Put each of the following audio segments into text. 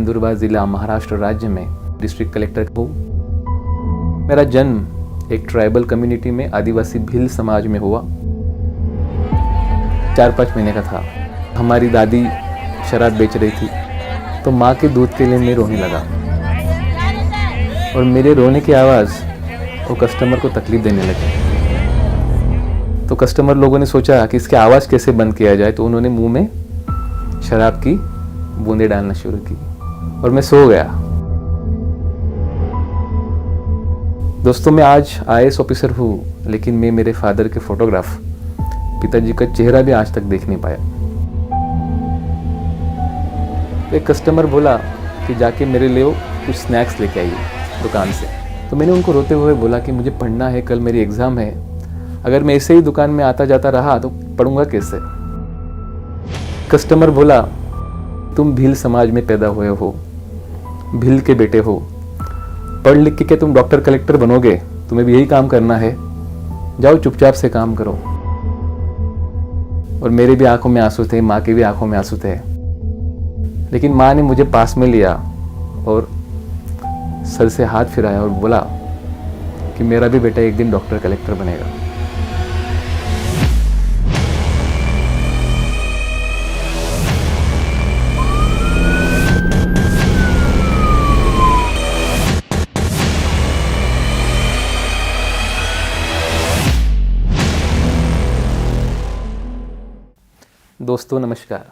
नंदुरबार ज़िला महाराष्ट्र राज्य में डिस्ट्रिक्ट कलेक्टर हूँ। मेरा जन्म एक ट्राइबल कम्युनिटी में आदिवासी भील समाज में हुआ। 4-5 महीने का था। हमारी दादी शराब बेच रही थी तो माँ के दूध के लिए मैं रोने लगा और मेरे रोने की आवाज़ वो कस्टमर को तकलीफ़ देने लगी। तो कस्टमर लोगों ने सोचा कि इसकी आवाज़ कैसे बंद किया जाए, तो उन्होंने मुंह में शराब की बूंदें डालना शुरू की और मैं सो गया। दोस्तों, मैं आज IAS ऑफिसर हूँ, लेकिन मैं मेरे फादर के फोटोग्राफ, पिताजी का चेहरा भी आज तक देख नहीं पाया। एक कस्टमर बोला कि जाके मेरे लिए कुछ स्नैक्स लेके आइए दुकान से। तो मैंने उनको रोते हुए बोला कि मुझे पढ़ना है, कल मेरी एग्ज़ाम है। अगर मैं ऐसे ही दुकान में आता जाता रहा तो पढ़ूंगा कैसे। कस्टमर बोला, तुम भील समाज में पैदा हुए हो, भील के बेटे हो, पढ़ लिख के क्या तुम डॉक्टर कलेक्टर बनोगे? तुम्हें भी यही काम करना है, जाओ चुपचाप से काम करो। और मेरे भी आंखों में आंसू थे, माँ के भी आंखों में आंसू थे। लेकिन माँ ने मुझे पास में लिया और सर से हाथ फिराया और बोला कि मेरा भी बेटा एक दिन डॉक्टर कलेक्टर बनेगा। दोस्तों नमस्कार,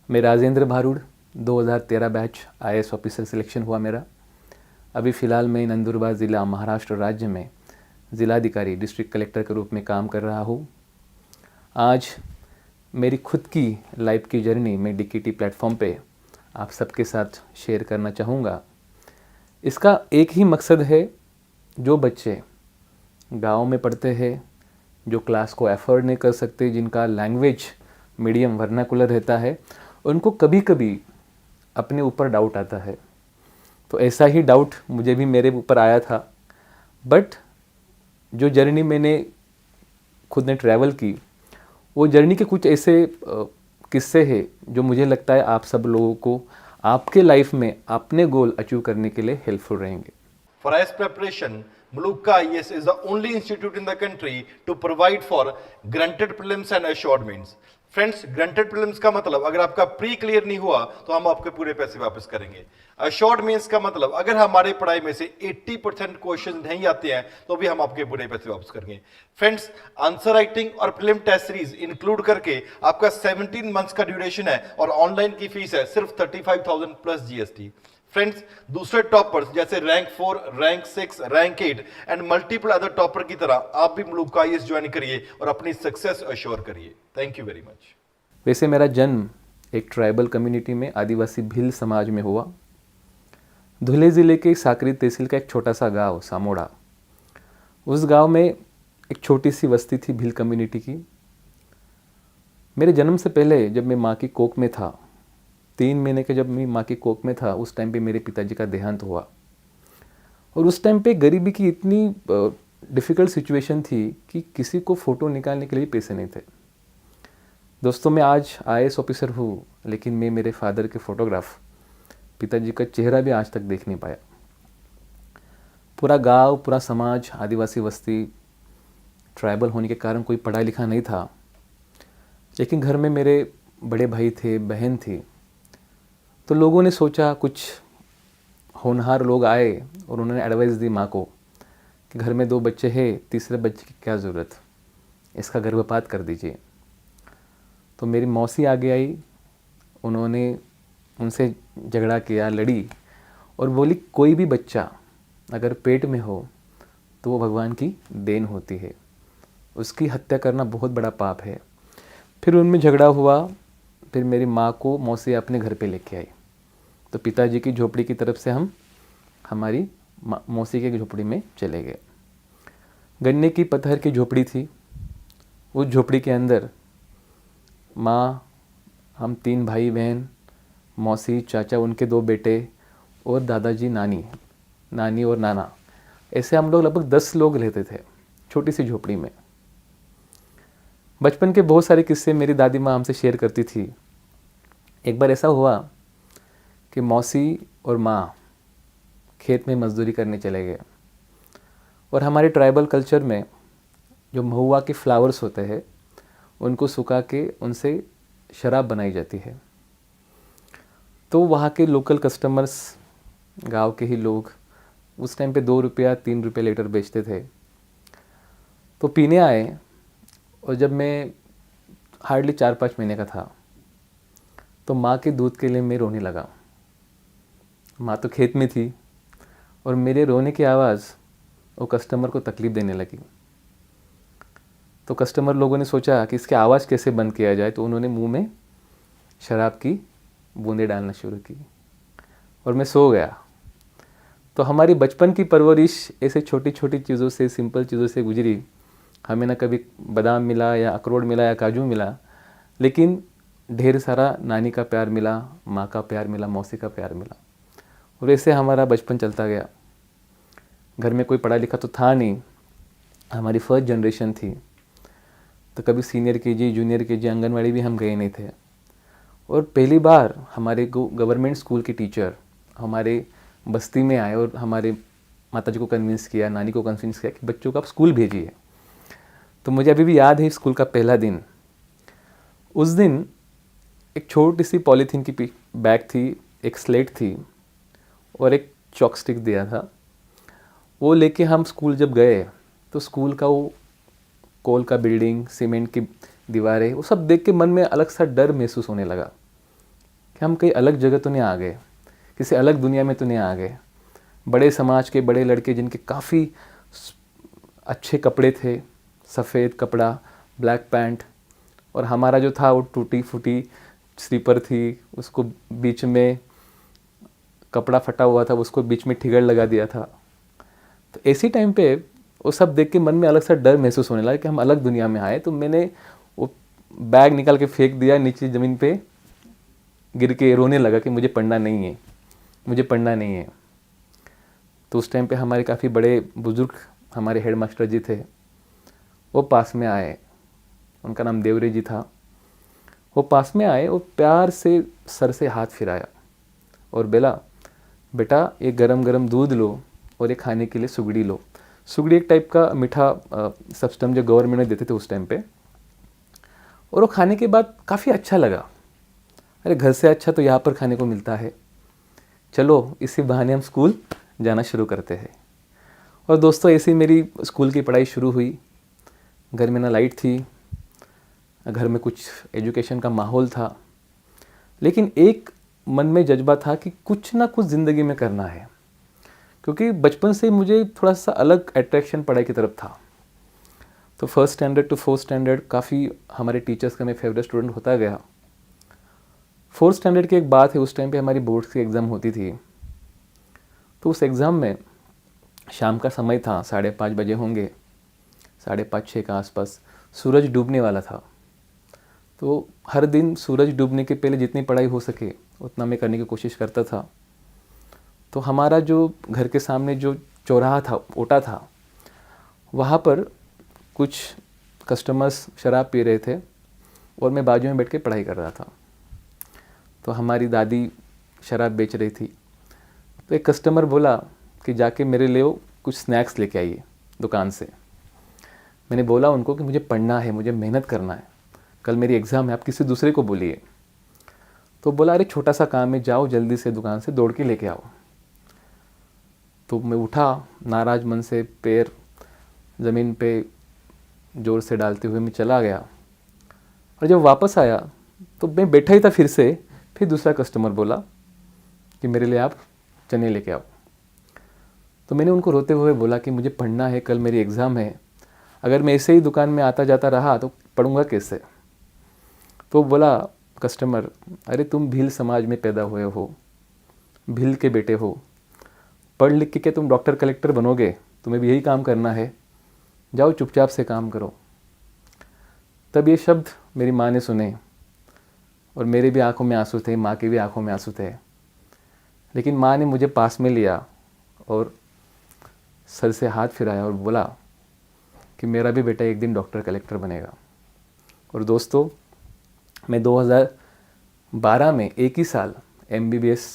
मैं Rajendra Bharud, 2013 batch IAS officer selection हुआ मेरा। अभी फ़िलहाल मैं नंदुरबार ज़िला महाराष्ट्र राज्य में ज़िलाधिकारी डिस्ट्रिक्ट कलेक्टर के रूप में काम कर रहा हूँ। आज मेरी खुद की लाइफ की जर्नी मैं DKT प्लेटफॉर्म पे आप सबके साथ शेयर करना चाहूँगा। इसका एक ही मकसद है, जो बच्चे गाँव में पढ़ते हैं, जो क्लास को अफोर्ड नहीं कर सकते, जिनका लैंग्वेज मीडियम वर्नाकुलर रहता है, उनको कभी कभी अपने ऊपर डाउट आता है। तो ऐसा ही डाउट मुझे भी मेरे ऊपर आया था। बट जो जर्नी मैंने खुद ने ट्रैवल की, वो जर्नी के कुछ ऐसे किस्से हैं जो मुझे लगता है आप सब लोगों को आपके लाइफ में अपने गोल अचीव करने के लिए हेल्पफुल रहेंगे। For IAS preparation, Muluka IAS is the only institute in the country to provide for granted prelims and assured means. Friends, granted prelims का मतलब अगर आपका प्री क्लियर नहीं हुआ तो हम आपके पूरे पैसे वापस करेंगे। अश्योर्ड मींस का मतलब अगर हमारे पढ़ाई में से 80% क्वेश्चन नहीं आते हैं तो भी हम आपके पूरे पैसे वापस करेंगे। फ्रेंड्स, आंसर राइटिंग और प्रीलिम टेस्ट सीरीज इंक्लूड करके आपका 17 मंथ्स का ड्यूरेशन है और ऑनलाइन की फीस है सिर्फ 35,000 प्लस GST। फ्रेंड्स, दूसरे टॉपर्स जैसे rank 4, rank 6, rank 8 and multiple other topper की तरह आप भी मुलुका IAS ज्वाइन करिए और अपनी सक्सेस अश्योर करिए। Thank you very much. वैसे मेरा जन्म एक ट्राइबल कम्युनिटी में आदिवासी भील समाज में हुआ। धुले ज़िले के साकरी तहसील का एक छोटा सा गांव सामोड़ा, उस गांव में एक छोटी सी बस्ती थी भील कम्युनिटी की। मेरे जन्म से पहले जब मैं माँ की कोख में था, 3 महीने के जब मैं माँ की कोख में था, उस टाइम पे मेरे पिताजी का देहांत हुआ। और उस टाइम पे गरीबी की इतनी डिफ़िकल्ट सिचुएशन थी कि किसी को फ़ोटो निकालने के लिए पैसे नहीं थे। दोस्तों, मैं आज IAS ऑफिसर हूँ, लेकिन मैं मेरे फादर के फ़ोटोग्राफ, पिताजी का चेहरा भी आज तक देख नहीं पाया। पूरा गांव, पूरा समाज, आदिवासी बस्ती, ट्राइबल होने के कारण कोई पढ़ा लिखा नहीं था। लेकिन घर में मेरे बड़े भाई थे, बहन थी। तो लोगों ने सोचा, कुछ होनहार लोग आए और उन्होंने एडवाइस दी माँ को कि घर में 2 बच्चे हैं, तीसरे बच्चे की क्या ज़रूरत, इसका गर्भपात कर दीजिए। तो मेरी मौसी आगे आई, उन्होंने उनसे झगड़ा किया, लड़ी और बोली कोई भी बच्चा अगर पेट में हो तो वो भगवान की देन होती है, उसकी हत्या करना बहुत बड़ा पाप है। फिर उनमें झगड़ा हुआ। फिर मेरी माँ को मौसी अपने घर पे लेके आई। तो पिताजी की झोपड़ी की तरफ से हम हमारी मौसी के झोपड़ी में चले गए। गन्ने की पत्थर की झोपड़ी थी। उस झोपड़ी के अंदर माँ, हम 3 भाई बहन, मौसी, चाचा, उनके 2 बेटे और दादाजी, नानी और नाना, ऐसे हम लोग लगभग 10 लोग रहते थे छोटी सी झोपड़ी में। बचपन के बहुत सारे किस्से मेरी दादी माँ हमसे शेयर करती थी। एक बार ऐसा हुआ कि मौसी और माँ खेत में मजदूरी करने चले गए। और हमारे ट्राइबल कल्चर में जो महुआ के फ्लावर्स होते हैं उनको सुखा के उनसे शराब बनाई जाती है। तो वहाँ के लोकल कस्टमर्स, गांव के ही लोग उस टाइम पे 2 रुपया 3 रुपये लीटर बेचते थे। तो पीने आए, और जब मैं हार्डली 4-5 महीने का था तो माँ के दूध के लिए मैं रोने लगा। माँ तो खेत में थी और मेरे रोने की आवाज़ वो कस्टमर को तकलीफ़ देने लगी। तो कस्टमर लोगों ने सोचा कि इसकी आवाज़ कैसे बंद किया जाए, तो उन्होंने मुंह में शराब की बूंदें डालना शुरू की और मैं सो गया। तो हमारी बचपन की परवरिश ऐसे छोटी छोटी चीज़ों से, सिंपल चीज़ों से गुजरी। हमें ना कभी बादाम मिला या अखरोट मिला या काजू मिला, लेकिन ढेर सारा नानी का प्यार मिला, माँ का प्यार मिला, मौसी का प्यार मिला, और ऐसे हमारा बचपन चलता गया। घर में कोई पढ़ा लिखा तो था नहीं, हमारी फर्स्ट जनरेशन थी, तो कभी senior KG, junior KG, anganwadi भी हम गए नहीं थे। और पहली बार हमारे गवर्नमेंट स्कूल के टीचर हमारे बस्ती में आए और हमारे माताजी को कन्विंस किया, नानी को कन्विंस किया कि बच्चों को आप स्कूल भेजिए। तो मुझे अभी भी याद है स्कूल का पहला दिन। उस दिन एक छोटी सी पॉलीथीन की बैग थी, एक स्लेट थी और एक चॉक स्टिक दिया था। वो लेके हम स्कूल जब गए तो स्कूल का वो कोल का बिल्डिंग, सीमेंट की दीवारें, वो सब देख के मन में अलग सा डर महसूस होने लगा कि हम कहीं अलग जगह तो नहीं आ गए, किसी अलग दुनिया में तो नहीं आ गए। बड़े समाज के बड़े लड़के जिनके काफ़ी अच्छे कपड़े थे, सफ़ेद कपड़ा, ब्लैक पैंट, और हमारा जो था वो टूटी फूटी स्लीपर थी, उसको बीच में कपड़ा फटा हुआ था, उसको बीच में ठिगड़ लगा दिया था। तो ऐसी टाइम पे वो सब देख के मन में अलग सा डर महसूस होने लगा कि हम अलग दुनिया में आए। तो मैंने वो बैग निकाल के फेंक दिया नीचे ज़मीन पे, गिर के रोने लगा कि मुझे पढ़ना नहीं है, मुझे पढ़ना नहीं है। तो उस टाइम पे हमारे काफ़ी बड़े बुज़ुर्ग हमारे हेड मास्टर जी थे, वो पास में आए, उनका नाम देवरे जी था। वो पास में आए, वो प्यार से सर से हाथ फिराया और बोला, बेटा ये गरम गरम दूध लो और ये खाने के लिए सुगड़ी लो। सुगड़ी एक टाइप का मीठा सब्सटेंस जो गवर्नमेंट में देते थे उस टाइम पे। और वो खाने के बाद काफ़ी अच्छा लगा। अरे घर से अच्छा तो यहाँ पर खाने को मिलता है, चलो इसी बहाने हम स्कूल जाना शुरू करते हैं। और दोस्तों ऐसी मेरी स्कूल की पढ़ाई शुरू हुई। घर में ना लाइट थी, घर में कुछ एजुकेशन का माहौल था, लेकिन एक मन में जज्बा था कि कुछ ना कुछ ज़िंदगी में करना है, क्योंकि बचपन से मुझे थोड़ा सा अलग अट्रैक्शन पढ़ाई की तरफ था। तो first standard to fourth standard काफ़ी हमारे टीचर्स का मैं फेवरेट स्टूडेंट होता गया। फोर्थ स्टैंडर्ड की एक बात है, उस टाइम पे हमारी बोर्ड्स की एग्ज़ाम होती थी। तो उस एग्ज़ाम में शाम का समय था, 5:30 बजे होंगे, 5:30-6 के आसपास सूरज डूबने वाला था। तो हर दिन सूरज डूबने के पहले जितनी पढ़ाई हो सके उतना मैं करने की कोशिश करता था। तो हमारा जो घर के सामने जो चौराहा था, ओटा था, वहाँ पर कुछ कस्टमर्स शराब पी रहे थे और मैं बाजू में बैठ के पढ़ाई कर रहा था। तो हमारी दादी शराब बेच रही थी। तो एक कस्टमर बोला कि जाके मेरे लिए कुछ स्नैक्स लेके आइए दुकान से। मैंने बोला उनको कि मुझे पढ़ना है, मुझे मेहनत करना है, कल मेरी एग्ज़ाम है, आप किसी दूसरे को बोलिए। तो बोला, अरे छोटा सा काम है, जाओ जल्दी से दुकान से दौड़ के लेके आओ। तो मैं उठा, नाराज मन से पैर ज़मीन पे ज़ोर से डालते हुए मैं चला गया। और जब वापस आया तो मैं बैठा ही था, फिर दूसरा कस्टमर बोला कि मेरे लिए आप चने लेके आओ। तो मैंने उनको रोते हुए बोला कि मुझे पढ़ना है, कल मेरी एग्ज़ाम है, अगर मैं ऐसे ही दुकान में आता जाता रहा तो पढ़ूंगा कैसे। तो बोला कस्टमर, अरे तुम भील समाज में पैदा हुए हो, भील के बेटे हो, पढ़ लिख के तुम डॉक्टर कलेक्टर बनोगे, तुम्हें भी यही काम करना है, जाओ चुपचाप से काम करो। तब ये शब्द मेरी माँ ने सुने और मेरे भी आंखों में आंसू थे, माँ के भी आंखों में आंसू थे। लेकिन माँ ने मुझे पास में लिया और सर से हाथ फिराया और बोला कि मेरा भी बेटा एक दिन डॉक्टर कलेक्टर बनेगा। और दोस्तों, मैं 2012 में एक ही साल MBBS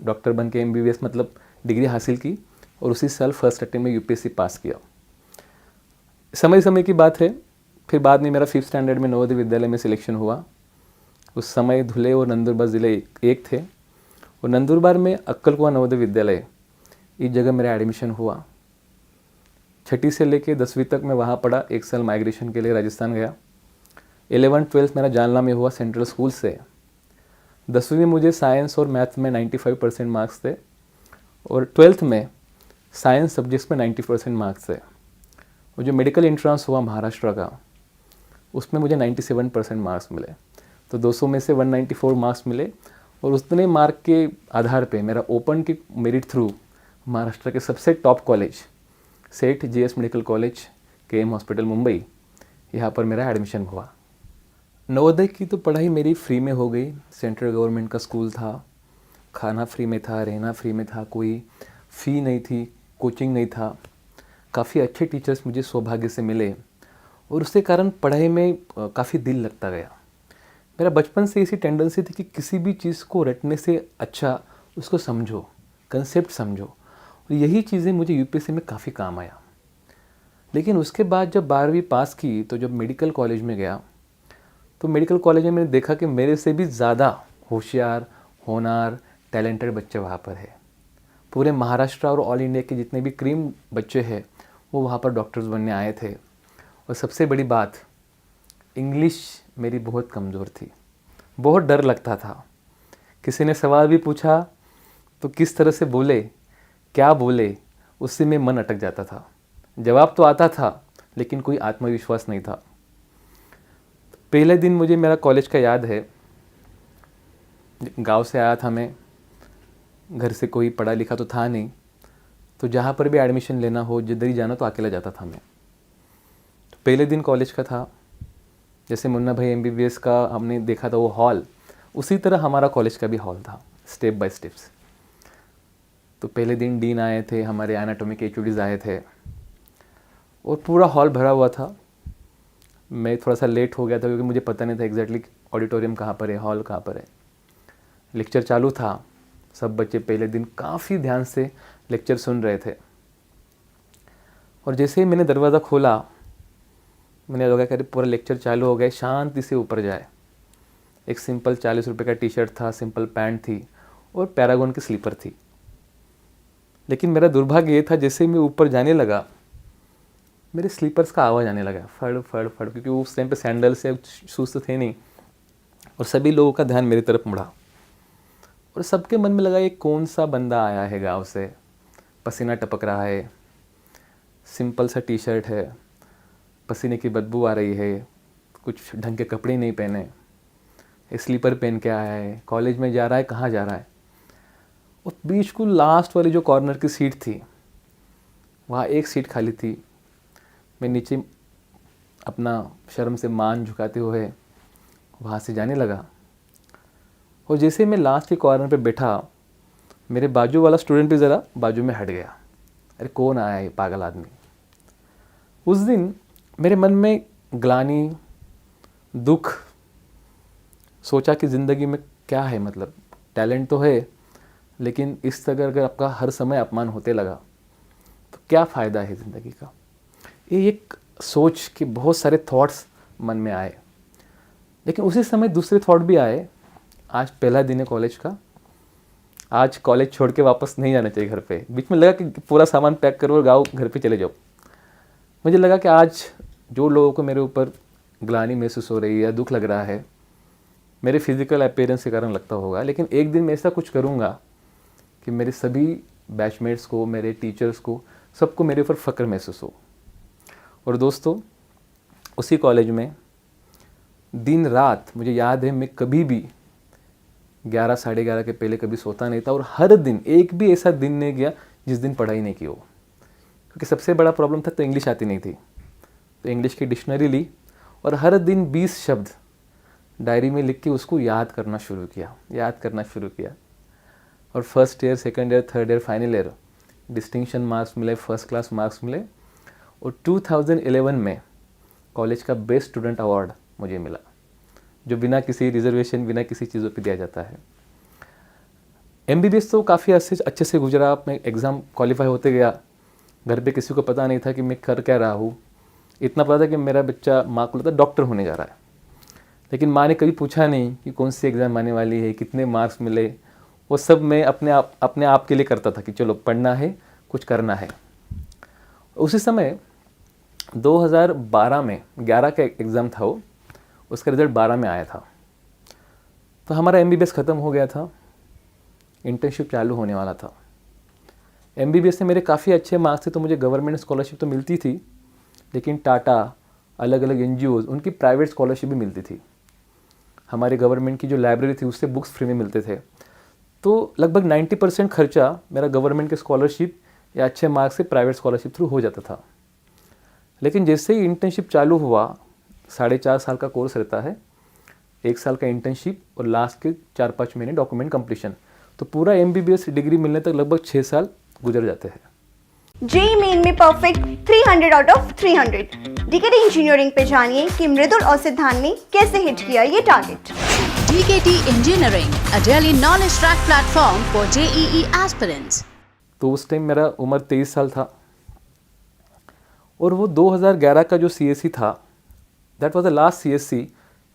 डॉक्टर बन के MBBS मतलब डिग्री हासिल की और उसी साल फर्स्ट अटेम्प्ट में UPSC पास किया। समय समय की बात है, फिर बाद में मेरा 5th स्टैंडर्ड में नवोदय विद्यालय में सिलेक्शन हुआ। उस समय धुले और नंदुरबार ज़िले एक थे और नंदुरबार में अक्कल कुआं नवोदय विद्यालय, इस जगह मेरा एडमिशन हुआ। 6ठी से लेके 10वीं तक मैं वहाँ पढ़ा। 1 साल माइग्रेशन के लिए राजस्थान गया। 11th-12th मेरा जालना में हुआ सेंट्रल स्कूल से। 10वीं में मुझे साइंस और मैथ में 95% मार्क्स थे और 12th में साइंस सब्जेक्ट्स में 90% मार्क्स थे। और जो मेडिकल एंट्रेंस हुआ महाराष्ट्र का, उसमें मुझे 97% मार्क्स मिले। तो 200 में से 194 मार्क्स मिले और उतने मार्क के आधार पे मेरा ओपन की मेरिट थ्रू महाराष्ट्र के सबसे टॉप कॉलेज सेठ GS medical college KM hospital Mumbai, यहाँ पर मेरा एडमिशन हुआ। नवोदय की तो पढ़ाई मेरी फ्री में हो गई। सेंट्रल गवर्नमेंट का स्कूल था, खाना फ्री में था, रहना फ्री में था, कोई फ़ी नहीं थी, कोचिंग नहीं था। काफ़ी अच्छे टीचर्स मुझे सौभाग्य से मिले और उसके कारण पढ़ाई में काफ़ी दिल लगता गया। मेरा बचपन से ऐसी टेंडेंसी थी कि किसी भी चीज़ को रटने से अच्छा उसको समझो, कंसेप्ट समझो, और यही चीज़ें मुझे UPSC में काफ़ी काम आया। लेकिन उसके बाद जब 12वीं पास की तो जब मेडिकल कॉलेज में गया तो मेडिकल कॉलेज में मैंने देखा कि मेरे से भी ज़्यादा होशियार, होनहार, टैलेंटेड बच्चे वहाँ पर है। पूरे महाराष्ट्र और ऑल इंडिया के जितने भी क्रीम बच्चे हैं वो वहाँ पर डॉक्टर्स बनने आए थे। और सबसे बड़ी बात, इंग्लिश मेरी बहुत कमज़ोर थी, बहुत डर लगता था। किसी ने सवाल भी पूछा तो किस तरह से बोले, क्या बोले, उससे में मन अटक जाता था। जवाब तो आता था लेकिन कोई आत्मविश्वास नहीं था। पहले दिन मुझे मेरा कॉलेज का याद है। गांव से आया था मैं, घर से कोई पढ़ा लिखा तो था नहीं, तो जहाँ पर भी एडमिशन लेना हो, जिधर ही जाना तो अकेला जाता था मैं। तो पहले दिन कॉलेज का था, जैसे मुन्ना भाई MBBS का हमने देखा था वो हॉल, उसी तरह हमारा कॉलेज का भी हॉल था, स्टेप बाय स्टेप्स। तो पहले दिन डीन आए थे, हमारे एनाटॉमी के HODs आए थे और पूरा हॉल भरा हुआ था। मैं थोड़ा सा लेट हो गया था क्योंकि मुझे पता नहीं था एग्जैक्टली ऑडिटोरियम कहाँ पर है, हॉल कहाँ पर है। लेक्चर चालू था, सब बच्चे पहले दिन काफ़ी ध्यान से लेक्चर सुन रहे थे और जैसे ही मैंने दरवाज़ा खोला, मैंने लगा कि पूरा लेक्चर चालू हो गया, शांति से ऊपर जाए। एक सिंपल 40 रुपये का टी-शर्ट था, सिंपल पैंट थी और पैरागॉन की स्लीपर थी। लेकिन मेरा दुर्भाग्य ये था, जैसे ही मैं ऊपर जाने लगा मेरे स्लीपर्स का आवाज़ आने लगा, फड़ फड़ फड़, क्योंकि उस टाइम पे सैंडल से शूज़ तो थे नहीं और सभी लोगों का ध्यान मेरी तरफ मुड़ा और सबके मन में लगा ये कौन सा बंदा आया है गांव से, पसीना टपक रहा है, सिंपल सा टी-शर्ट है, पसीने की बदबू आ रही है, कुछ ढंग के कपड़े नहीं पहने, स्लीपर पहन के आया है, कॉलेज में जा रहा है, कहाँ जा रहा है। और बीच को लास्ट वाली जो कॉर्नर की सीट थी, वहाँ एक सीट खाली थी। मैं नीचे अपना शर्म से मान झुकाते हुए वहाँ से जाने लगा और जैसे मैं लास्ट के कॉर्नर पे बैठा, मेरे बाजू वाला स्टूडेंट भी ज़रा बाजू में हट गया। अरे कौन आया है पागल आदमी। उस दिन मेरे मन में ग्लानि, दुख, सोचा कि ज़िंदगी में क्या है, मतलब टैलेंट तो है लेकिन इस तरह अगर आपका हर समय अपमान होते लगा तो क्या फ़ायदा है ज़िंदगी का। ये एक सोच के बहुत सारे थॉट्स मन में आए, लेकिन उसी समय दूसरे थॉट भी आए। आज पहला दिन है कॉलेज का, आज कॉलेज छोड़ के वापस नहीं जाना चाहिए घर पे। बीच में लगा कि पूरा सामान पैक करो और गाँव घर पे चले जाओ। मुझे लगा कि आज जो लोगों को मेरे ऊपर ग्लानि महसूस हो रही है या दुख लग रहा है, मेरे फिजिकल अपीयरेंस के कारण लगता होगा, लेकिन एक दिन मैं ऐसा कुछ करूँगा कि मेरे सभी बैचमेट्स को, मेरे टीचर्स को, सबको मेरे ऊपर फ़ख्र महसूस हो। और दोस्तों, उसी कॉलेज में दिन रात, मुझे याद है, मैं कभी भी 11 साढ़े 11 के पहले कभी सोता नहीं था और हर दिन, एक भी ऐसा दिन नहीं गया जिस दिन पढ़ाई नहीं की हो। क्योंकि सबसे बड़ा प्रॉब्लम था तो इंग्लिश आती नहीं थी, तो इंग्लिश की डिक्शनरी ली और हर दिन 20 शब्द डायरी में लिख के उसको याद करना शुरू किया। और first year, second year, third year, final year distinction marks मिले, फर्स्ट क्लास मार्क्स मिले और 2011 में कॉलेज का बेस्ट स्टूडेंट अवार्ड मुझे मिला, जो बिना किसी रिजर्वेशन, बिना किसी चीज़ों पे दिया जाता है। MBBS तो काफ़ी अच्छे से गुजरा। मैं एग्ज़ाम क्वालिफाई होते गया। घर पे किसी को पता नहीं था कि मैं कर क्या रहा हूँ। इतना पता था कि मेरा बच्चा, माँ को लगता डॉक्टर होने जा रहा है, लेकिन माँ ने कभी पूछा नहीं कि कौन सी एग्ज़ाम आने वाली है, कितने मार्क्स मिले। वो सब मैं अपने आप के लिए करता था कि चलो पढ़ना है, कुछ करना है। उसी समय 2012 में 11 का एग्ज़ाम था वो, उसका रिज़ल्ट 12 में आया था। तो हमारा MBBS ख़त्म हो गया था, इंटर्नशिप चालू होने वाला था। MBBS से मेरे काफ़ी अच्छे मार्क्स थे, तो मुझे गवर्नमेंट स्कॉलरशिप तो मिलती थी, लेकिन टाटा, अलग अलग NGOs, उनकी प्राइवेट स्कॉलरशिप भी मिलती थी। हमारे गवर्नमेंट की जो लाइब्रेरी थी उससे बुक्स फ्री में मिलते थे। तो लगभग 90% खर्चा मेरा गवर्नमेंट के स्कॉलरशिप या अच्छे मार्क्स से प्राइवेट स्कॉलरशिप थ्रू हो जाता था। लेकिन जैसे ही इंटर्नशिप चालू हुआ, 4.5 साल का कोर्स रहता है, 1 साल का इंटर्नशिप और लास्ट के 4-5 महीने डॉक्यूमेंट कंप्लीशन, तो पूरा MBBS डिग्री मिलने तक लगभग 6 साल गुजर जाते हैं। जेईई मेन में perfect 300 out of 300। DKT engineering पे जानिए कि मृदुल और सिद्धांत ने कैसे हिट किया ये target. DKT Engineering, a daily knowledge track platform for JEE aspirants. तो उस टाइम मेरा उम्र 23 साल था, और वो 2011 का जो CSC था, that was the last CSC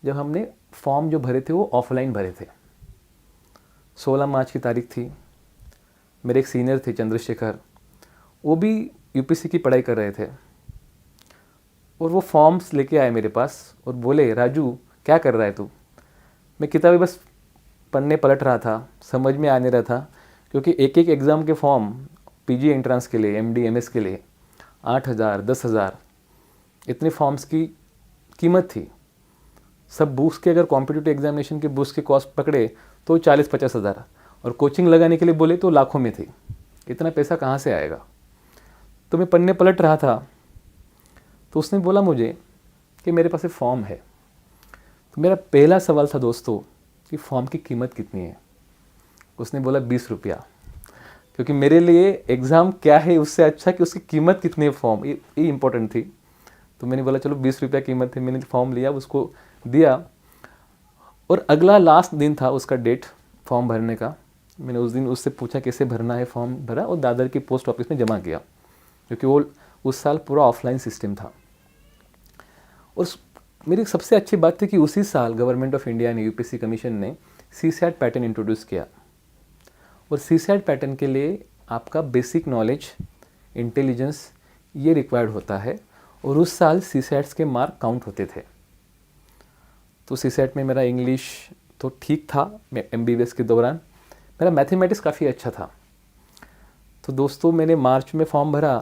जब हमने फॉर्म जो भरे थे वो ऑफलाइन भरे थे। 16 मार्च की तारीख थी। मेरे एक सीनियर थे चंद्रशेखर, वो भी UPSC की पढ़ाई कर रहे थे, और वो फॉर्म्स लेके आए मेरे पास और बोले, राजू क्या कर रहा है तू? मैं किताबें बस पढ़ने पलट रहा था, समझ में आने रहा था, क्योंकि एक एक एग्ज़ाम के फॉर्म PG एंट्रेंस के लिए, MD MS के लिए 8,000 10,000 इतने फॉर्म्स की कीमत थी। सब बुक्स के अगर कॉम्पिटिटिव एग्जामिनेशन के बुक्स के कॉस्ट पकड़े तो 40-50 हज़ार, और कोचिंग लगाने के लिए बोले तो लाखों में थी। इतना पैसा कहाँ से आएगा? तो मैं पन्ने पलट रहा था, तो उसने बोला मुझे कि मेरे पास एक फॉर्म है। तो मेरा पहला सवाल था दोस्तों कि फॉर्म की कीमत कितनी है? उसने बोला 20 रुपया, क्योंकि मेरे लिए एग्ज़ाम क्या है उससे अच्छा कि उसकी कीमत कितनी है, फॉर्म ये इम्पोर्टेंट थी। तो मैंने बोला चलो 20 रुपया कीमत है। मैंने फॉर्म लिया, उसको दिया, और अगला लास्ट दिन था उसका डेट फॉर्म भरने का। मैंने उस दिन उससे पूछा कैसे भरना है, फॉर्म भरा और दादर की पोस्ट ऑफिस में जमा किया, क्योंकि वो उस साल पूरा ऑफलाइन सिस्टम था। और मेरी सबसे अच्छी बात थी कि उसी साल गवर्नमेंट ऑफ इंडिया ने, UPSC कमीशन ने CSAT पैटर्न इंट्रोड्यूस किया, और CSAT पैटर्न के लिए आपका बेसिक नॉलेज, इंटेलिजेंस ये रिक्वायर्ड होता है, और उस साल CSATs के मार्क काउंट होते थे। तो CSAT में मेरा इंग्लिश तो ठीक था MBBS के दौरान, मेरा मैथमेटिक्स काफ़ी अच्छा था। तो दोस्तों मैंने मार्च में फॉर्म भरा,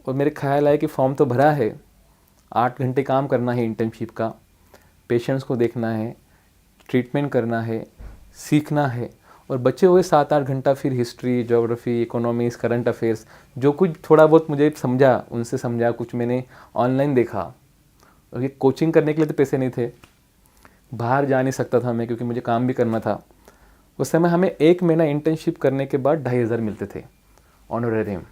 और मेरे ख्याल आया कि फॉर्म तो भरा है, 8 घंटे काम करना है इंटर्नशिप का, पेशेंट्स को देखना है, ट्रीटमेंट करना है, सीखना है, और बचे हुए 7-8 घंटा फिर history, geography, economics, current affairs, जो कुछ थोड़ा बहुत मुझे समझा उनसे समझा, कुछ मैंने ऑनलाइन देखा। और ये कोचिंग करने के लिए तो पैसे नहीं थे, बाहर जा नहीं सकता था मैं, क्योंकि मुझे काम भी करना था। उस समय हमें 1 महीना इंटर्नशिप करने के बाद 2,500 मिलते थे ऑनरेरियम।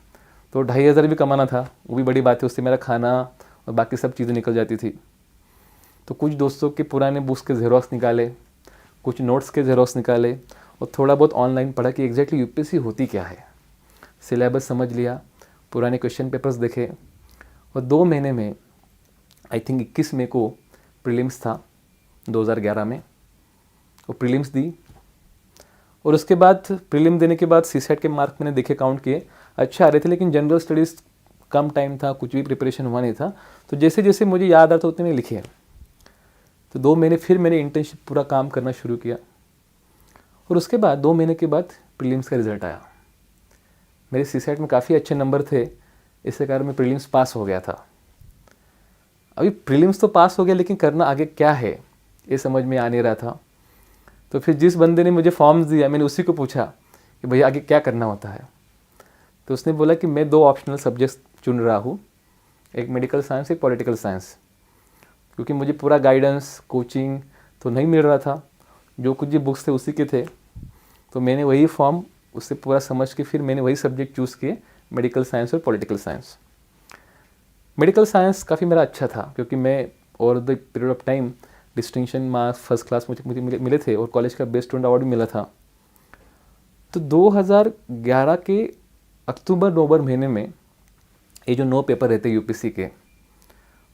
तो 2,500 भी कमाना था, वो भी बड़ी बात है, उससे मेरा खाना और बाकी सब चीज़ें निकल जाती थी। तो कुछ दोस्तों के पुराने बुक्स के ज़ेरॉक्स निकाले, कुछ नोट्स के ज़ेरॉक्स निकाले, और थोड़ा बहुत ऑनलाइन पढ़ा कि एग्जैक्टली UPSC होती क्या है। सिलेबस समझ लिया, पुराने क्वेश्चन पेपर्स देखे, और 2 महीने में आई थिंक 21 मई को प्रीलिम्स था 2011 में, वो प्रीलिम्स दी। और उसके बाद प्रीलिम देने के बाद CSAT के मार्क मैंने देखे, काउंट किए, अच्छे आ रहे थे, लेकिन जनरल स्टडीज़ कम टाइम था, कुछ भी प्रिपरेशन हुआ नहीं था। तो जैसे जैसे मुझे याद आता उतने में लिखे। तो 2 महीने फिर मैंने इंटर्नशिप पूरा काम करना शुरू किया, और उसके बाद 2 महीने के बाद प्रीलिम्स का रिज़ल्ट आया। मेरे CSAT में काफ़ी अच्छे नंबर थे, इसके कारण मैं प्रीलिम्स पास हो गया था। अभी प्रीलिम्स तो पास हो गया, लेकिन करना आगे क्या है ये समझ में आ नहीं रहा था। तो फिर जिस बंदे ने मुझे फॉर्म्स दिया, मैंने उसी को पूछा कि भैया आगे क्या करना होता है। तो उसने बोला कि मैं 2 ऑप्शनल सब्जेक्ट्स चुन रहा हूँ, एक मेडिकल साइंस, एक पॉलिटिकल साइंस, क्योंकि मुझे पूरा गाइडेंस, कोचिंग तो नहीं मिल रहा था, जो कुछ भी बुक्स थे उसी के थे। तो मैंने वही फॉर्म उससे पूरा समझ के फिर मैंने वही सब्जेक्ट चूज़ किए, मेडिकल साइंस और पॉलिटिकल साइंस। मेडिकल साइंस काफ़ी मेरा अच्छा था, क्योंकि मैं over the period of time distinction marks, first class मुझे मिले थे, और कॉलेज का बेस्ट स्टूडेंट अवार्ड भी मिला था। तो 2011 के अक्टूबर नवंबर महीने में ये जो 9 पेपर रहते यूपीएससी के,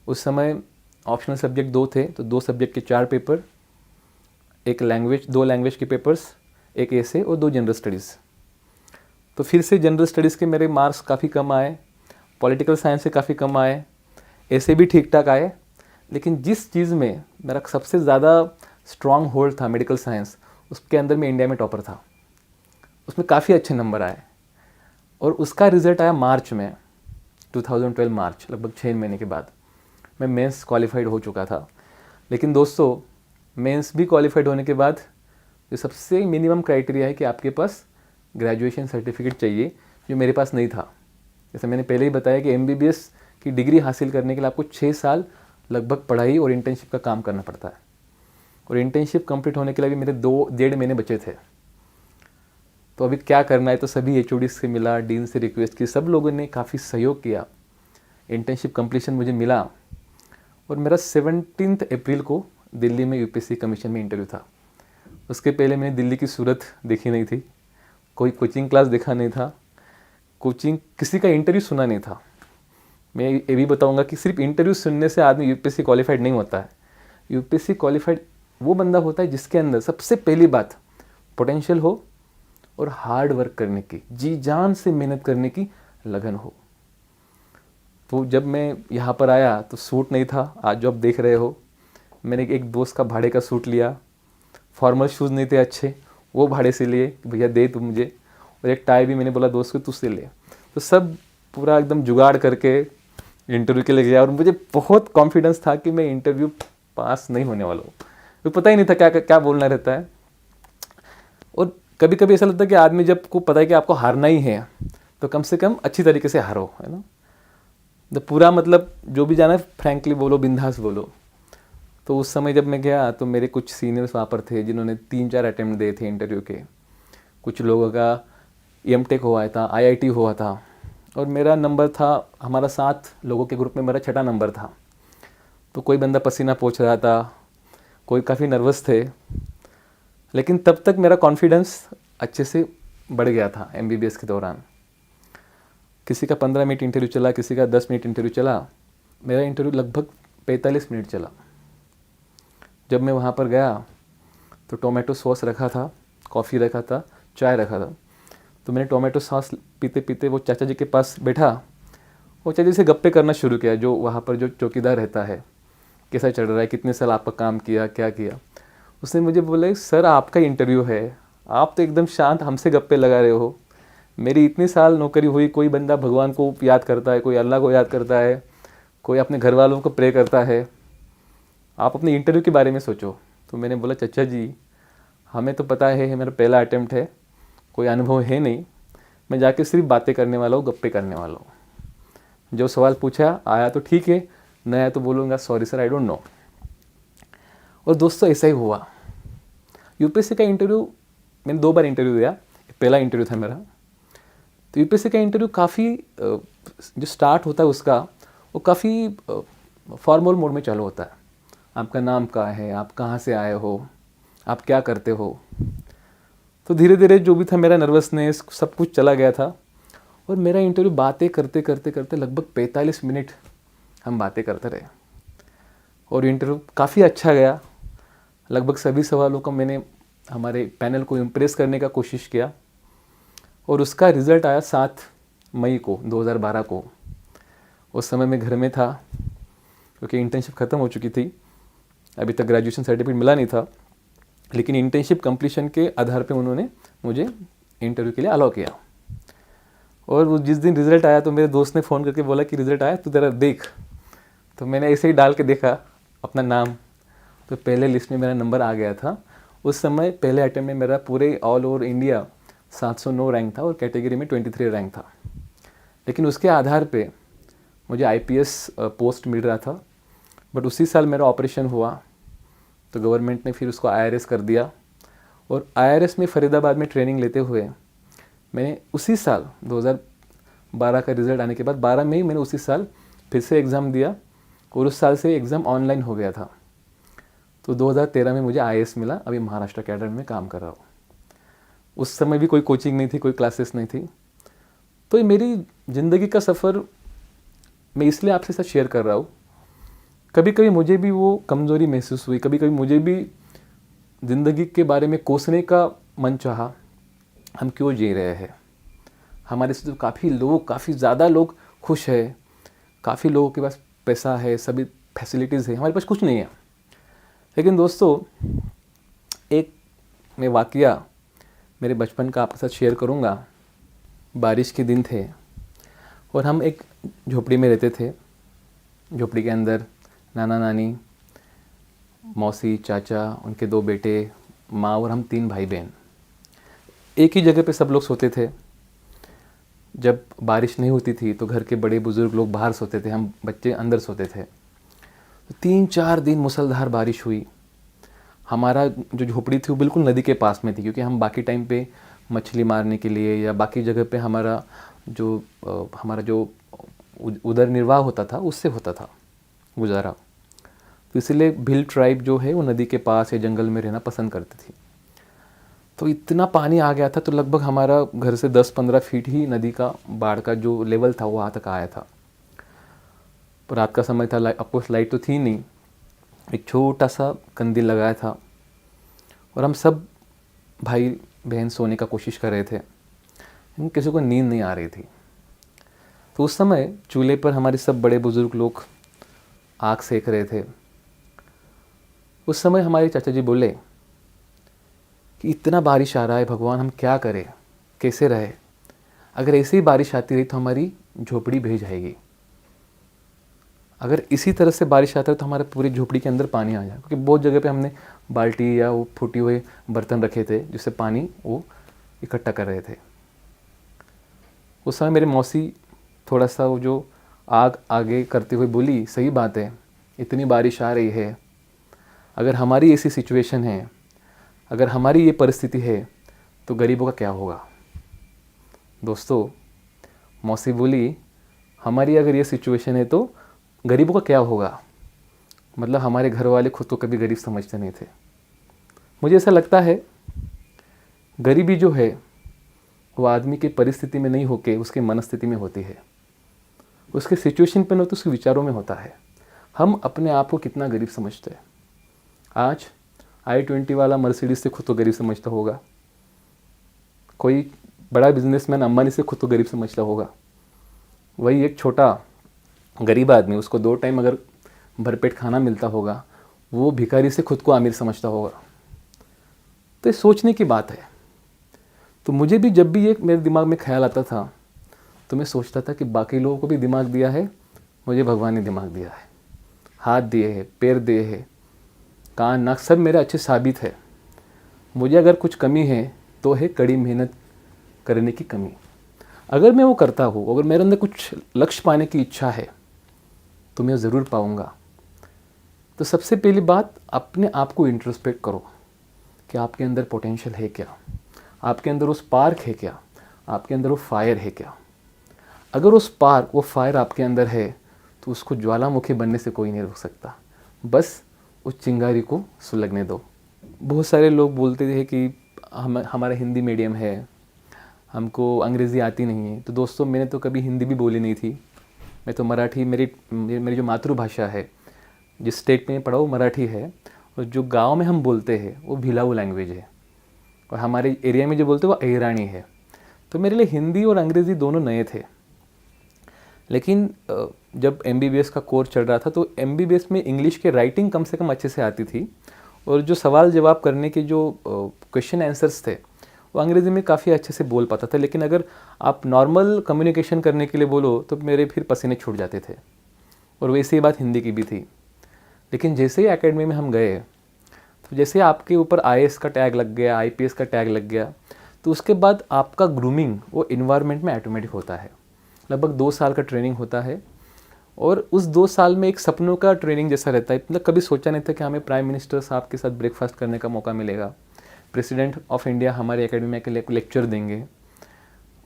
उस समय ऑप्शनल सब्जेक्ट 2 थे, तो 2 सब्जेक्ट के 4 पेपर, एक लैंग्वेज 2 लैंग्वेज के पेपर्स, एक एसे और 2 जनरल स्टडीज़। तो फिर से जनरल स्टडीज़ के मेरे मार्क्स काफ़ी कम आए, पॉलिटिकल साइंस से काफ़ी कम आए, ऐसे भी ठीक ठाक आए। लेकिन जिस चीज़ में मेरा सबसे ज़्यादा स्ट्रॉन्ग होल्ड था, मेडिकल साइंस, उसके अंदर मैं इंडिया में टॉपर था, उसमें काफ़ी अच्छे नंबर आए। और उसका रिज़ल्ट आया मार्च में, 2012 मार्च, लगभग 6 महीने के बाद मैं मेंस क्वालिफाइड हो चुका था। लेकिन दोस्तों, मेंस भी क्वालिफाइड होने के बाद जो सबसे मिनिमम क्राइटेरिया है कि आपके पास ग्रेजुएशन सर्टिफिकेट चाहिए, जो मेरे पास नहीं था। जैसे मैंने पहले ही बताया कि एमबीबीएस की डिग्री हासिल करने के लिए आपको 6 साल लगभग पढ़ाई और इंटर्नशिप का काम करना पड़ता है। और इंटर्नशिप कंप्लीट होने के लिए भी मेरे 2-1.5 महीने बचे थे। तो अभी क्या करना है, तो सभी एचओडी से मिला, डीन से रिक्वेस्ट की, सब लोगों ने काफ़ी सहयोग किया। इंटर्नशिप कंप्लीशन मुझे मिला और मेरा 17 अप्रैल को दिल्ली में यूपीएससी कमीशन में इंटरव्यू था। उसके पहले मैंने दिल्ली की सूरत देखी नहीं थी, कोई कोचिंग क्लास देखा नहीं था, कोचिंग किसी का इंटरव्यू सुना नहीं था। मैं ये भी बताऊंगा कि सिर्फ इंटरव्यू सुनने से आदमी यूपीएससी क्वालिफाइड नहीं होता है। यूपीएससी क्वालिफाइड वो बंदा होता है जिसके अंदर सबसे पहली बात पोटेंशियल हो और हार्ड वर्क करने की, जी जान से मेहनत करने की लगन हो। तो जब मैं यहाँ पर आया तो सूट नहीं था, आज जो आप देख रहे हो, मैंने एक दोस्त का भाड़े का सूट लिया, फॉर्मल शूज़ नहीं थे अच्छे, वो भाड़े से लिए, भैया दे तू मुझे, और एक टाई भी मैंने बोला दोस्त को तू से ले। तो सब पूरा एकदम जुगाड़ करके इंटरव्यू के लिए गया और मुझे बहुत कॉन्फिडेंस था कि मैं इंटरव्यू पास नहीं होने वाला हूँ। तो पता ही नहीं था क्या क्या बोलना रहता है। और कभी कभी ऐसा लगता है कि आदमी जब को पता है कि आपको हारना ही है तो कम से कम अच्छी तरीके से हारो, है ना। तो पूरा मतलब जो भी जाना है फ्रैंकली बोलो, बिंदास बोलो। तो उस समय जब मैं गया तो मेरे कुछ सीनियर्स वहाँ पर थे जिन्होंने 3-4 अटैम्प्ट दिए थे इंटरव्यू के। कुछ लोगों का एमटेक हुआ था, आईआईटी हुआ था, और मेरा नंबर था, हमारा 7 लोगों के ग्रुप में मेरा 6ठा नंबर था। तो कोई बंदा पसीना पोंछ रहा था, कोई काफ़ी नर्वस थे, लेकिन तब तक मेरा कॉन्फिडेंस अच्छे से बढ़ गया था एमबीबीएस के दौरान। किसी का 15 मिनट इंटरव्यू चला, किसी का 10 मिनट इंटरव्यू चला, मेरा इंटरव्यू लगभग 45 मिनट चला। जब मैं वहाँ पर गया तो टोमेटो सॉस रखा था, कॉफ़ी रखा था, चाय रखा था। तो मैंने टोमेटो सॉस पीते पीते वो चाचा जी के पास बैठा, वो चाचा जी से गप्पे करना शुरू किया, जो वहाँ पर जो चौकीदार रहता है, कैसा चल रहा है, कितने साल आपका काम किया, क्या किया। उसने मुझे बोला सर आपका इंटरव्यू है, आप तो एकदम शांत हमसे गप्पे लगा रहे हो। मेरी इतने साल नौकरी हुई, कोई बंदा भगवान को याद करता है, कोई अल्लाह को याद करता है, कोई अपने घर वालों को प्रे करता है, आप अपने इंटरव्यू के बारे में सोचो। तो मैंने बोला चाचा जी हमें तो पता है, मेरा पहला अटैम्प्ट है, कोई अनुभव है नहीं, मैं जाके सिर्फ बातें करने वाला हूँ, गप्पे करने वाला हूँ। जो सवाल पूछा आया तो ठीक है, नहीं आया तो बोलूँगा sorry sir I don't know. और दोस्तों ऐसा ही हुआ। यूपीएससी का इंटरव्यू मैंने 2 बार इंटरव्यू दिया, पहला इंटरव्यू था मेरा। तो यूपीएससी का इंटरव्यू काफ़ी जो स्टार्ट होता है उसका, वो काफ़ी फॉर्मल मोड में चालू होता है। आपका नाम क्या है, आप कहाँ से आए हो, आप क्या करते हो। तो धीरे धीरे जो भी था मेरा नर्वसनेस सब कुछ चला गया था। और मेरा इंटरव्यू बातें करते करते करते लगभग 45 मिनट हम बातें करते रहे और इंटरव्यू काफ़ी अच्छा गया। लगभग सभी सवालों को मैंने हमारे पैनल को इम्प्रेस करने का कोशिश किया और उसका रिज़ल्ट आया 7 मई को 2012 को। उस समय मैं घर में था क्योंकि इंटर्नशिप ख़त्म हो चुकी थी, अभी तक ग्रेजुएशन सर्टिफिकेट मिला नहीं था, लेकिन इंटर्नशिप कंप्लीशन के आधार पे उन्होंने मुझे इंटरव्यू के लिए अलाउ किया। और वो जिस दिन रिज़ल्ट आया तो मेरे दोस्त ने फ़ोन करके बोला कि रिज़ल्ट आया तो ज़रा देख। तो मैंने ऐसे ही डाल के देखा अपना नाम, तो पहले लिस्ट में मेरा नंबर आ गया था। उस समय पहले अटेम्प्ट में मेरा पूरे ऑल ओवर इंडिया 709 रैंक था और कैटेगरी में 23 रैंक था। लेकिन उसके आधार पे मुझे आईपीएस पोस्ट मिल रहा था, बट उसी साल मेरा ऑपरेशन हुआ तो गवर्नमेंट ने फिर उसको आईआरएस कर दिया। और आईआरएस में फरीदाबाद में ट्रेनिंग लेते हुए मैंने उसी साल 2012 का रिज़ल्ट आने के बाद 12 में ही मैंने उसी साल फिर से एग्ज़ाम दिया और उस साल से एग्ज़ाम ऑनलाइन हो गया था। तो 2013 में मुझे आईएएस मिला, अभी महाराष्ट्र कैडर में काम कर रहा हूँ। उस समय भी कोई कोचिंग नहीं थी, कोई क्लासेस नहीं थी। तो ये मेरी ज़िंदगी का सफ़र मैं इसलिए आपके साथ शेयर कर रहा हूँ। कभी कभी मुझे भी वो कमज़ोरी महसूस हुई, कभी कभी मुझे भी ज़िंदगी के बारे में कोसने का मन चाहा, हम क्यों जी रहे हैं। हमारे से तो काफ़ी ज़्यादा लोग खुश है, काफ़ी लोगों के पास पैसा है, सभी फैसिलिटीज़ है, हमारे पास कुछ नहीं है। लेकिन दोस्तों, एक मैं वाक़या मेरे बचपन का आपके साथ शेयर करूँगा। बारिश के दिन थे और हम एक झोपड़ी में रहते थे। झोपड़ी के अंदर नाना नानी, मौसी, चाचा, उनके 2 बेटे, माँ और हम 3 भाई बहन एक ही जगह पे सब लोग सोते थे। जब बारिश नहीं होती थी तो घर के बड़े बुज़ुर्ग लोग बाहर सोते थे, हम बच्चे अंदर सोते थे। 3-4 दिन मूसलाधार बारिश हुई। हमारा जो झोपड़ी थी वो बिल्कुल नदी के पास में थी, क्योंकि हम बाकी टाइम पे मछली मारने के लिए या बाकी जगह पे हमारा जो उदर निर्वाह होता था उससे होता था गुजारा। तो इसलिए भील ट्राइब जो है वो नदी के पास या जंगल में रहना पसंद करती थी। तो इतना पानी आ गया था, तो लगभग हमारा घर से 10-15 फीट ही नदी का बाढ़ का जो लेवल था वो वहाँ तक आया था। पर रात का समय था, ऑफकोर्स लाइट तो थी नहीं, एक छोटा सा कंदील लगाया था और हम सब भाई बहन सोने का कोशिश कर रहे थे, लेकिन किसी को नींद नहीं आ रही थी। तो उस समय चूल्हे पर हमारे सब बड़े बुज़ुर्ग लोग आग सेक रहे थे। उस समय हमारे चाचा जी बोले कि इतना बारिश आ रहा है, भगवान हम क्या करें, कैसे रहे। अगर ऐसे ही बारिश आती रही तो हमारी झोपड़ी भीग जाएगी। अगर इसी तरह से बारिश आता है तो हमारे पूरी झोपड़ी के अंदर पानी आ जाएगा, क्योंकि बहुत जगह पे हमने बाल्टी या वो फूटे हुए बर्तन रखे थे जिससे पानी वो इकट्ठा कर रहे थे। उस समय मेरी मौसी थोड़ा सा वो जो आग आगे करते हुए बोली, सही बात है, इतनी बारिश आ रही है, अगर हमारी ऐसी सिचुएशन है, अगर हमारी ये परिस्थिति है तो गरीबों का क्या होगा। दोस्तों, मौसी बोली, हमारी अगर ये सिचुएशन है तो गरीबों का क्या होगा। मतलब हमारे घर वाले खुद को कभी गरीब समझते नहीं थे। मुझे ऐसा लगता है गरीबी जो है वो आदमी की परिस्थिति में नहीं होके उसके मनस्थिति में होती है, उसके सिचुएशन पे नहीं तो उसके विचारों में होता है। हम अपने आप को कितना गरीब समझते हैं। आज i20 वाला मर्सिडीज से खुद को गरीब समझता होगा, कोई बड़ा बिजनेसमैन अंबानी से खुद को गरीब समझता होगा। वही एक छोटा गरीब आदमी, उसको 2 टाइम अगर भरपेट खाना मिलता होगा, वो भिखारी से खुद को अमीर समझता होगा। तो ये सोचने की बात है। तो मुझे भी जब भी ये मेरे दिमाग में ख्याल आता था तो मैं सोचता था कि बाकी लोगों को भी दिमाग दिया है, मुझे भगवान ने दिमाग दिया है, हाथ दिए हैं, पैर दिए हैं, कान नाक सब मेरे अच्छे साबित है। मुझे अगर कुछ कमी है तो है कड़ी मेहनत करने की कमी। अगर मैं वो करता हूँ, अगर मेरे अंदर कुछ लक्ष्य पाने की इच्छा है तो मैं ज़रूर पाऊँगा। तो सबसे पहली बात, अपने आप को इंट्रोस्पेक्ट करो कि आपके अंदर पोटेंशियल है क्या, आपके अंदर वो स्पार्क है क्या, आपके अंदर वो फायर है क्या। अगर वो स्पार्क, वो फायर आपके अंदर है तो उसको ज्वालामुखी बनने से कोई नहीं रोक सकता। बस उस चिंगारी को सुलगने दो। बहुत सारे लोग बोलते थे कि हमारा हिंदी मीडियम है, हमको अंग्रेज़ी आती नहीं है। तो दोस्तों, मैंने तो कभी हिंदी भी बोली नहीं थी। मैं तो मराठी, मेरी जो मातृभाषा है, जिस स्टेट में पढ़ा वो मराठी है, और जो गांव में हम बोलते हैं वो भिलाऊ लैंग्वेज है, और हमारे एरिया में जो बोलते हैं वो अहिरानी है। तो मेरे लिए हिंदी और अंग्रेज़ी दोनों नए थे। लेकिन जब MBBS का कोर्स चल रहा था तो MBBS में इंग्लिश के राइटिंग कम से कम अच्छे से आती थी, और जो सवाल जवाब करने के जो क्वेश्चन आंसर्स थे वो अंग्रेज़ी में काफ़ी अच्छे से बोल पाता था। लेकिन अगर आप नॉर्मल कम्युनिकेशन करने के लिए बोलो तो मेरे फिर पसीने छूट जाते थे, और वैसे ही बात हिंदी की भी थी। लेकिन जैसे ही एकेडमी में हम गए तो जैसे आपके ऊपर IAS का टैग लग गया, IPS का टैग लग गया, तो उसके बाद आपका ग्रूमिंग वो इन्वायरमेंट में ऑटोमेटिक होता है। लगभग 2 साल का ट्रेनिंग होता है, और उस 2 साल में एक सपनों का ट्रेनिंग जैसा रहता है। मतलब कभी सोचा नहीं था कि हमें प्राइम मिनिस्टर साहब के साथ ब्रेकफास्ट करने का मौका मिलेगा, प्रेसिडेंट ऑफ इंडिया हमारे एकेडमी में के लेक्चर देंगे,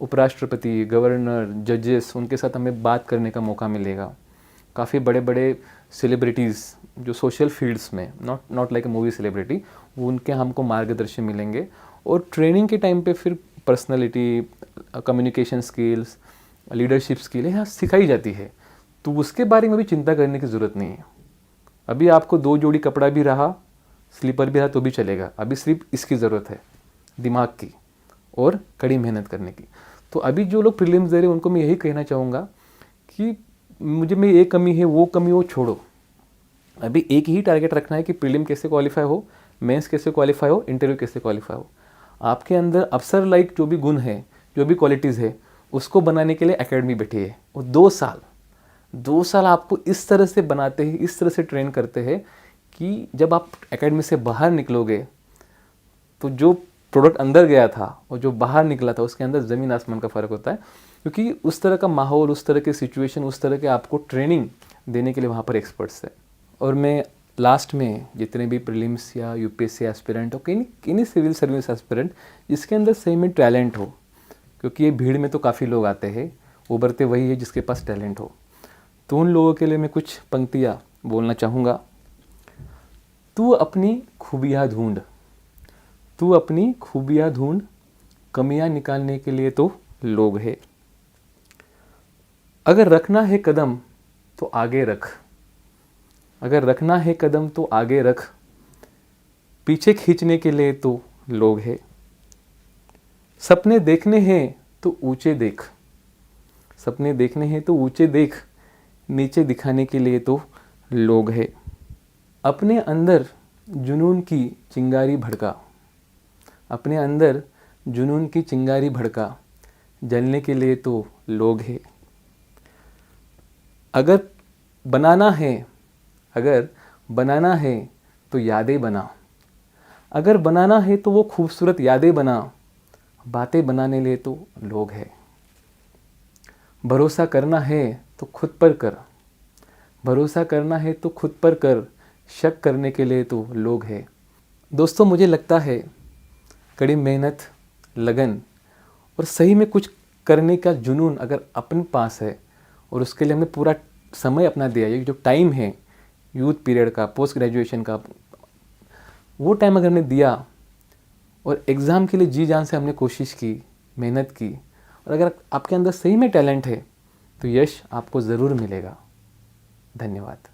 उपराष्ट्रपति, गवर्नर, जजेस, उनके साथ हमें बात करने का मौका मिलेगा। काफ़ी बड़े बड़े सेलिब्रिटीज़ जो सोशल फील्ड्स में, not like a movie celebrity, वो उनके हमको मार्गदर्शन मिलेंगे, और ट्रेनिंग के टाइम पे फिर personality, communication skills, leadership skill यहाँ सिखाई जाती है, तो उसके बारे में भी चिंता करने की ज़रूरत नहीं है। अभी आपको 2 जोड़ी कपड़ा भी रहा, स्लीपर भी रहा तो भी चलेगा। अभी सिर्फ इसकी ज़रूरत है, दिमाग की और कड़ी मेहनत करने की। तो अभी जो लोग प्रीलिम्स दे रहे हैं उनको मैं यही कहना चाहूँगा कि मुझे में ये कमी है, वो कमी, वो छोड़ो। अभी एक ही टारगेट रखना है कि प्रीलिम कैसे क्वालिफाई हो, मेंस कैसे क्वालिफाई हो, इंटरव्यू कैसे क्वालिफाई हो। आपके अंदर अफसर लाइक जो भी गुण है, जो भी क्वालिटीज़ है, उसको बनाने के लिए एकेडमी बैठी है। और 2 साल आपको इस तरह से बनाते हैं, इस तरह से ट्रेन करते हैं कि जब आप एकेडमी से बाहर निकलोगे तो जो प्रोडक्ट अंदर गया था और जो बाहर निकला था उसके अंदर ज़मीन आसमान का फ़र्क होता है, क्योंकि उस तरह का माहौल, उस तरह के सिचुएशन, उस तरह के आपको ट्रेनिंग देने के लिए वहाँ पर एक्सपर्ट्स है। और मैं लास्ट में जितने भी प्रीलिम्स या यूपीएससी एस्पिरेंट हो, किन्हीं सिविल सर्विस एस्पिरेंट जिसके अंदर सही में टैलेंट हो, क्योंकि ये भीड़ में तो काफ़ी लोग आते हैं, उभरते वही है जिसके पास टैलेंट हो, तो उन लोगों के लिए मैं कुछ पंक्तियाँ बोलना चाहूँगा। तू अपनी खूबियाँ ढूंढ, तू अपनी खूबियाँ ढूंढ, कमियाँ निकालने के लिए तो लोग हैं। अगर रखना है कदम तो आगे रख, अगर रखना है कदम तो आगे रख, पीछे खींचने के लिए तो लोग हैं। सपने देखने हैं तो ऊंचे देख, सपने देखने हैं तो ऊंचे देख, नीचे दिखाने के लिए तो लोग हैं। अपने अंदर जुनून की चिंगारी भड़का, अपने अंदर जुनून की चिंगारी भड़का, जलने के लिए तो लोग हैं। अगर बनाना है तो यादें बना, अगर बनाना है तो वो खूबसूरत यादें बना, बातें बनाने लिए तो लोग हैं। भरोसा करना है तो खुद पर कर, भरोसा करना है तो खुद पर कर, शक करने के लिए तो लोग हैं। दोस्तों, मुझे लगता है कड़ी मेहनत, लगन और सही में कुछ करने का जुनून अगर अपने पास है और उसके लिए हमने पूरा समय अपना दिया, ये जो टाइम है यूथ पीरियड का, पोस्ट ग्रेजुएशन का, वो टाइम अगर हमने दिया और एग्ज़ाम के लिए जी जान से हमने कोशिश की, मेहनत की, और अगर आपके अंदर सही में टैलेंट है तो यश आपको ज़रूर मिलेगा। धन्यवाद।